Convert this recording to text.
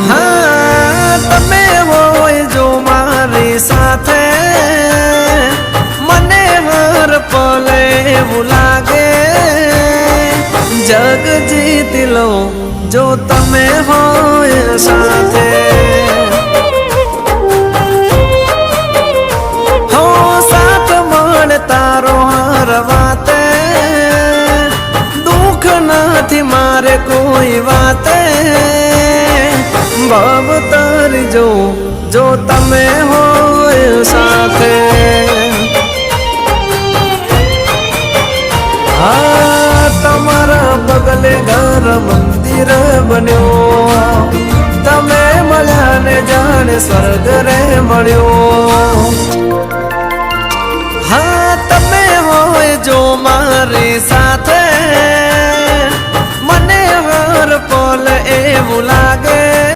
हाँ तमे होय जो मारी साथे मने हर पले એવું લાગે जग जीत लो जो तमे होय साथे हो साथ मळ तारो हर वाते दुख નથી मारे कोई वाते भव तारी जो तमे होय साथे हाँ तमारा बगले घर मंदिर बन्यो तमे मळ्या ने जाने स्वर्ग रे मळ्यो हाँ तमे होय जो मारी साथे मने हर पल એવું